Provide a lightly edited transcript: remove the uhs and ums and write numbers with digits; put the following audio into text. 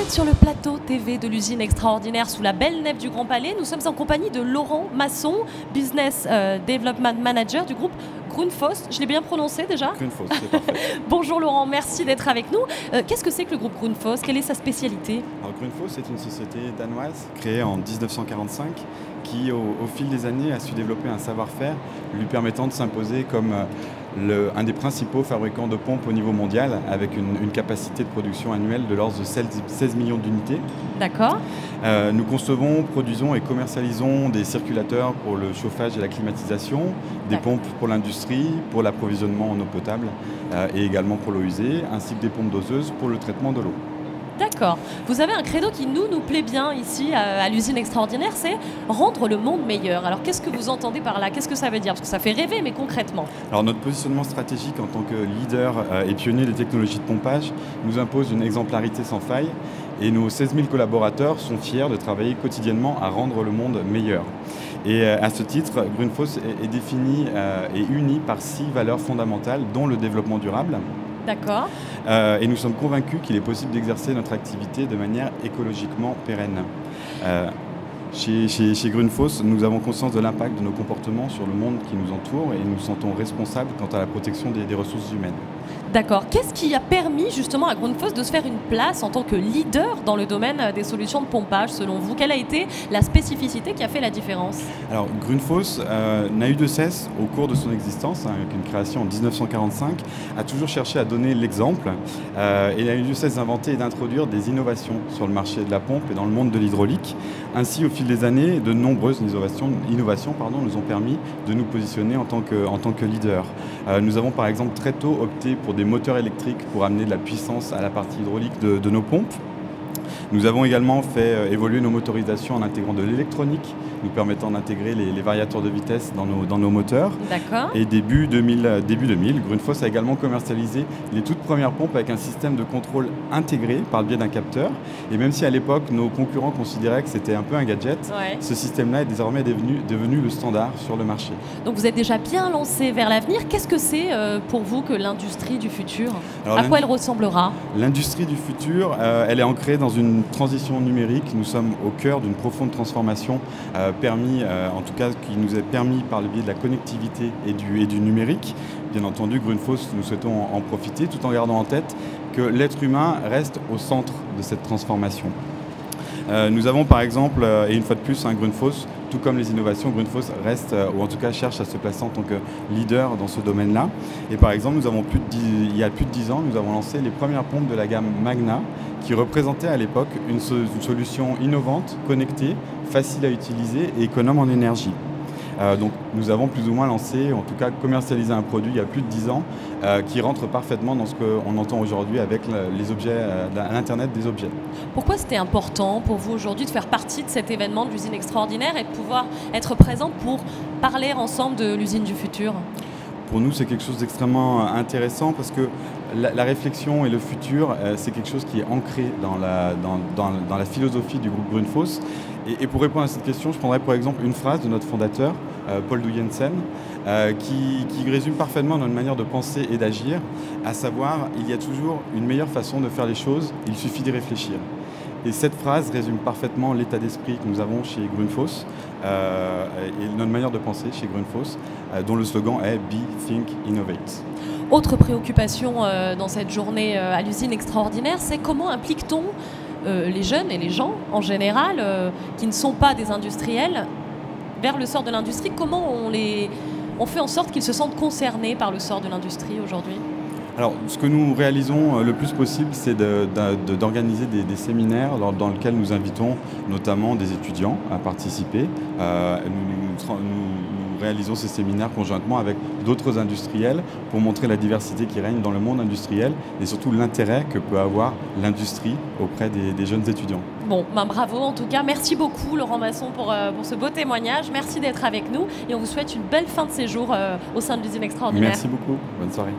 êtes sur le plateau TV de l'usine extraordinaire sous la belle nef du Grand Palais. Nous sommes en compagnie de Laurent Masson, Business Development Manager du groupe Grundfos. Je l'ai bien prononcé déjà? Grundfos, c'est parfait. Bonjour Laurent, merci d'être avec nous. Qu'est-ce que c'est que le groupe Grundfos? Quelle est sa spécialité? Alors Grundfos, c'est une société danoise créée en 1945 qui, au fil des années, a su développer un savoir-faire lui permettant de s'imposer comme un des principaux fabricants de pompes au niveau mondial, avec une capacité de production annuelle de l'ordre de 16 millions d'unités. D'accord. Nous concevons, produisons et commercialisons des circulateurs pour le chauffage et la climatisation, des pompes pour l'industrie, pour l'approvisionnement en eau potable et également pour l'eau usée, ainsi que des pompes doseuses pour le traitement de l'eau. D'accord. Vous avez un credo qui nous plaît bien ici à l'usine extraordinaire, c'est rendre le monde meilleur. Alors qu'est-ce que vous entendez par là? Qu'est-ce que ça veut dire? Parce que ça fait rêver, mais concrètement. Alors notre positionnement stratégique en tant que leader et pionnier des technologies de pompage nous impose une exemplarité sans faille et nos 16 000 collaborateurs sont fiers de travailler quotidiennement à rendre le monde meilleur. Et à ce titre, Grundfos est défini et uni par 6 valeurs fondamentales, dont le développement durable. D'accord. Et nous sommes convaincus qu'il est possible d'exercer notre activité de manière écologiquement pérenne. Chez Grundfos, nous avons conscience de l'impact de nos comportements sur le monde qui nous entoure et nous nous sentons responsables quant à la protection des ressources humaines. D'accord. Qu'est-ce qui a permis justement à Grundfos de se faire une place en tant que leader dans le domaine des solutions de pompage selon vous? Quelle a été la spécificité qui a fait la différence? Alors Grundfos n'a eu de cesse au cours de son existence, avec une création en 1945, a toujours cherché à donner l'exemple et n'a eu de cesse d'inventer et d'introduire des innovations sur le marché de la pompe et dans le monde de l'hydraulique. Ainsi, au fil des années, de nombreuses innovations nous ont permis de nous positionner en tant que leader. Nous avons par exemple très tôt opté pour des moteurs électriques pour amener de la puissance à la partie hydraulique de nos pompes. Nous avons également fait évoluer nos motorisations en intégrant de l'électronique, nous permettant d'intégrer les variateurs de vitesse dans nos moteurs. D'accord. Et début 2000, Grundfos a également commercialisé les toutes premières pompes avec un système de contrôle intégré par le biais d'un capteur. Et même si à l'époque, nos concurrents considéraient que c'était un peu un gadget, ce système-là est désormais devenu le standard sur le marché. Donc vous êtes déjà bien lancé vers l'avenir. Qu'est-ce que c'est pour vous que l'industrie du futur? À quoi elle ressemblera? L'industrie du futur, elle est ancrée dans une transition numérique. Nous sommes au cœur d'une profonde transformation en tout cas qui nous est permis par le biais de la connectivité et du numérique. Bien entendu, Grundfos, nous souhaitons en profiter tout en gardant en tête que l'être humain reste au centre de cette transformation. Nous avons par exemple, et une fois de plus, Grundfos, tout comme les innovations, Grundfos reste, ou en tout cas cherche à se placer en tant que leader dans ce domaine-là. Et par exemple, il y a plus de 10 ans, nous avons lancé les premières pompes de la gamme Magna, qui représentaient à l'époque une solution innovante, connectée, facile à utiliser et économe en énergie. Donc nous avons plus ou moins lancé, en tout cas commercialisé un produit il y a plus de 10 ans qui rentre parfaitement dans ce qu'on entend aujourd'hui avec les objets, l'Internet des objets. Pourquoi c'était important pour vous aujourd'hui de faire partie de cet événement de l'usine extraordinaire et de pouvoir être présent pour parler ensemble de l'usine du futur? Pour nous, c'est quelque chose d'extrêmement intéressant parce que la réflexion et le futur, c'est quelque chose qui est ancré dans la philosophie du groupe Grundfos. Et pour répondre à cette question, je prendrais par exemple une phrase de notre fondateur, Paul Douyensen, qui résume parfaitement notre manière de penser et d'agir, à savoir, il y a toujours une meilleure façon de faire les choses, il suffit d'y réfléchir. Et cette phrase résume parfaitement l'état d'esprit que nous avons chez Grundfos et notre manière de penser chez Grundfos, dont le slogan est « Be, Think, Innovate ». Autre préoccupation dans cette journée à l'usine extraordinaire, c'est comment implique-t-on les jeunes et les gens en général qui ne sont pas des industriels vers le sort de l'industrie? Comment on fait en sorte qu'ils se sentent concernés par le sort de l'industrie aujourd'hui? Alors, ce que nous réalisons le plus possible, c'est d'organiser des séminaires dans lesquels nous invitons notamment des étudiants à participer. Nous réalisons ces séminaires conjointement avec d'autres industriels pour montrer la diversité qui règne dans le monde industriel et surtout l'intérêt que peut avoir l'industrie auprès des jeunes étudiants. Bon, bravo en tout cas. Merci beaucoup Laurent Masson pour ce beau témoignage. Merci d'être avec nous et on vous souhaite une belle fin de séjour au sein de l'usine extraordinaire. Merci beaucoup. Bonne soirée.